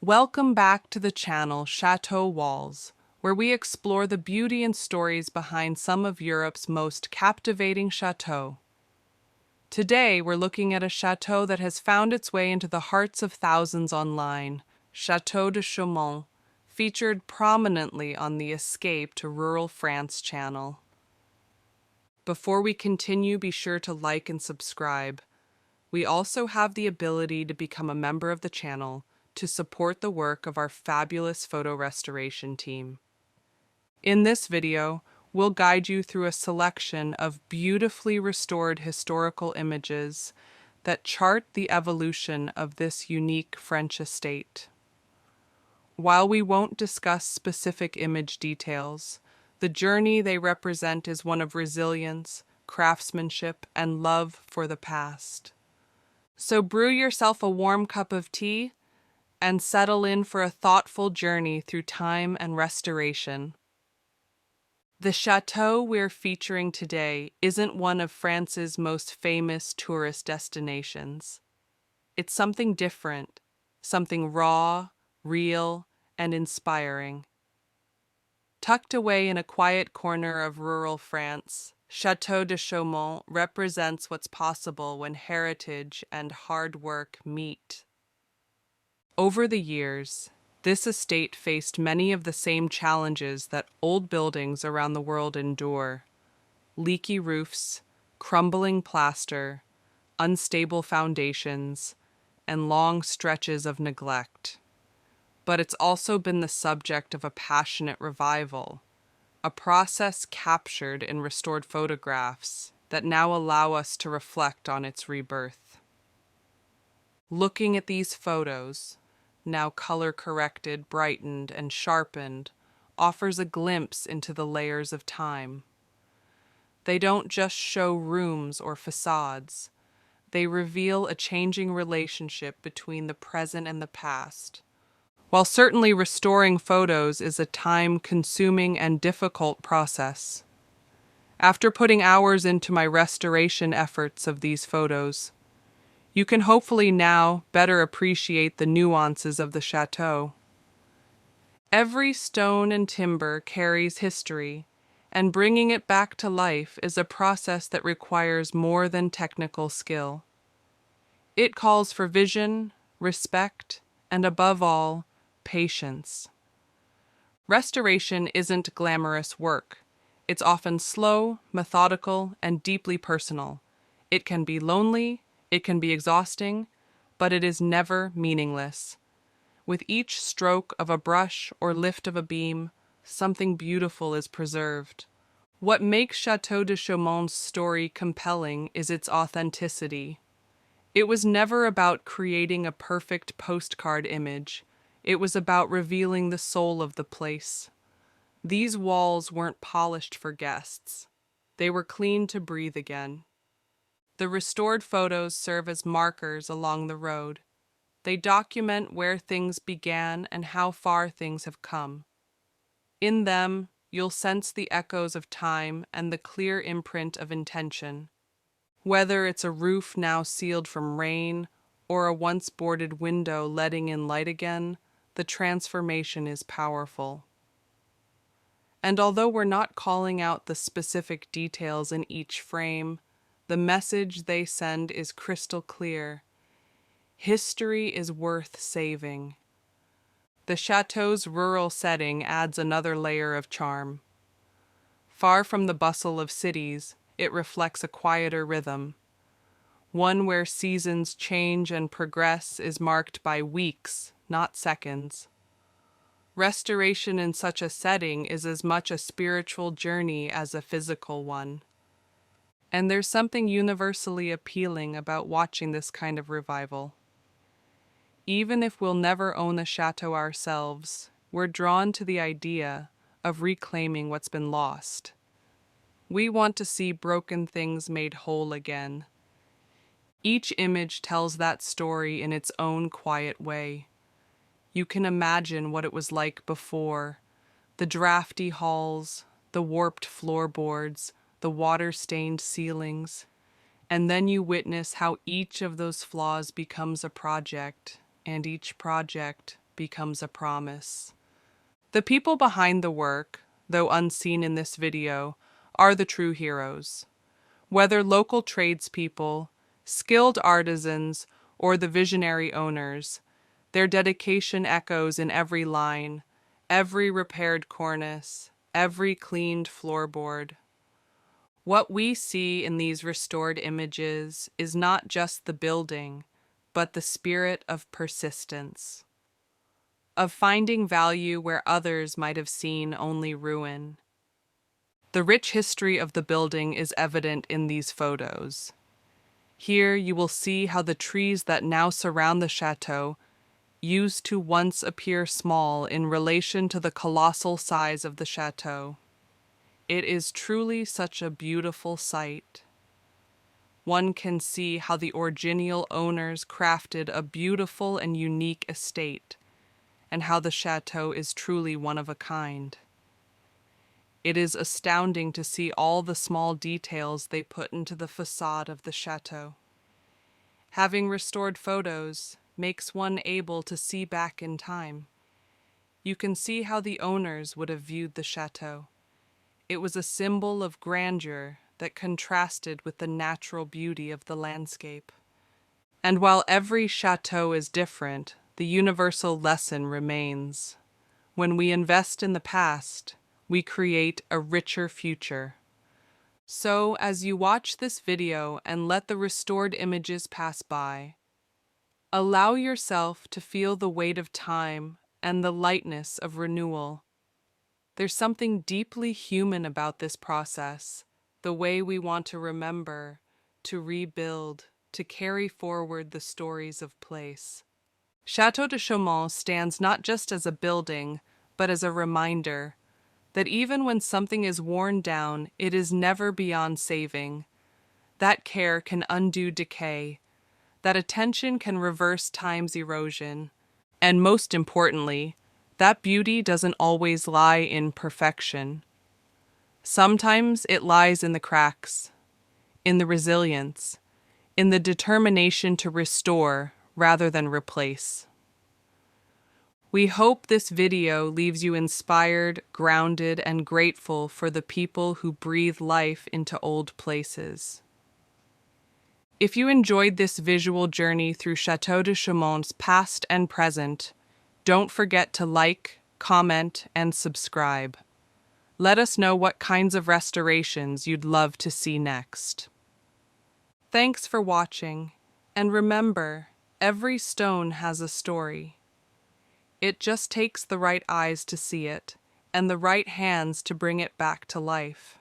Welcome back to the channel Chateau Walls, where we explore the beauty and stories behind some of Europe's most captivating chateaux. Today, we're looking at a chateau that has found its way into the hearts of thousands online, Château de Chaumont, featured prominently on the Escape to Rural France channel. Before we continue, be sure to like and subscribe. We also have the ability to become a member of the channel to support the work of our fabulous photo restoration team. In this video, we'll guide you through a selection of beautifully restored historical images that chart the evolution of this unique French estate. While we won't discuss specific image details, the journey they represent is one of resilience, craftsmanship, and love for the past. So brew yourself a warm cup of tea and settle in for a thoughtful journey through time and restoration. The chateau we're featuring today isn't one of France's most famous tourist destinations. It's something different, something raw, real, and inspiring. Tucked away in a quiet corner of rural France, Château de Chaumont represents what's possible when heritage and hard work meet. Over the years, this estate faced many of the same challenges that old buildings around the world endure: leaky roofs, crumbling plaster, unstable foundations, and long stretches of neglect. But it's also been the subject of a passionate revival, a process captured in restored photographs that now allow us to reflect on its rebirth. Looking at these photos, now color-corrected, brightened, and sharpened, offers a glimpse into the layers of time. They don't just show rooms or facades. They reveal a changing relationship between the present and the past. While certainly restoring photos is a time-consuming and difficult process, after putting hours into my restoration efforts of these photos, you can hopefully now better appreciate the nuances of the chateau. Every stone and timber carries history, and bringing it back to life is a process that requires more than technical skill. It calls for vision, respect, and above all, patience. Restoration isn't glamorous work. It's often slow, methodical, and deeply personal. It can be lonely, it can be exhausting, but it is never meaningless. With each stroke of a brush or lift of a beam, something beautiful is preserved. What makes Château de Chaumont's story compelling is its authenticity. It was never about creating a perfect postcard image. It was about revealing the soul of the place. These walls weren't polished for guests. They were clean to breathe again. The restored photos serve as markers along the road. They document where things began and how far things have come. In them, you'll sense the echoes of time and the clear imprint of intention. Whether it's a roof now sealed from rain or a once boarded window letting in light again, the transformation is powerful. And although we're not calling out the specific details in each frame, the message they send is crystal clear. History is worth saving. The chateau's rural setting adds another layer of charm. Far from the bustle of cities, it reflects a quieter rhythm. One where seasons change and progress is marked by weeks, not seconds. Restoration in such a setting is as much a spiritual journey as a physical one. And there's something universally appealing about watching this kind of revival. Even if we'll never own the chateau ourselves, we're drawn to the idea of reclaiming what's been lost. We want to see broken things made whole again. Each image tells that story in its own quiet way. You can imagine what it was like before: the drafty halls, the warped floorboards, the water-stained ceilings, and then you witness how each of those flaws becomes a project, and each project becomes a promise. The people behind the work, though unseen in this video, are the true heroes. Whether local tradespeople, skilled artisans, or the visionary owners, their dedication echoes in every line, every repaired cornice, every cleaned floorboard. What we see in these restored images is not just the building, but the spirit of persistence, of finding value where others might have seen only ruin. The rich history of the building is evident in these photos. Here you will see how the trees that now surround the chateau used to once appear small in relation to the colossal size of the chateau. It is truly such a beautiful sight. One can see how the original owners crafted a beautiful and unique estate, and how the chateau is truly one of a kind. It is astounding to see all the small details they put into the facade of the chateau. Having restored photos makes one able to see back in time. You can see how the owners would have viewed the chateau. It was a symbol of grandeur that contrasted with the natural beauty of the landscape. And while every chateau is different, the universal lesson remains. When we invest in the past, we create a richer future. So, as you watch this video and let the restored images pass by, allow yourself to feel the weight of time and the lightness of renewal. There's something deeply human about this process, the way we want to remember, to rebuild, to carry forward the stories of place. Château de Chaumont stands not just as a building, but as a reminder that even when something is worn down, it is never beyond saving. That care can undo decay, that attention can reverse time's erosion, and most importantly, that beauty doesn't always lie in perfection. Sometimes it lies in the cracks, in the resilience, in the determination to restore rather than replace. We hope this video leaves you inspired, grounded, and grateful for the people who breathe life into old places. If you enjoyed this visual journey through Château de Chaumont's past and present, don't forget to like, comment, and subscribe. Let us know what kinds of restorations you'd love to see next. Thanks for watching, and remember, every stone has a story. It just takes the right eyes to see it, and the right hands to bring it back to life.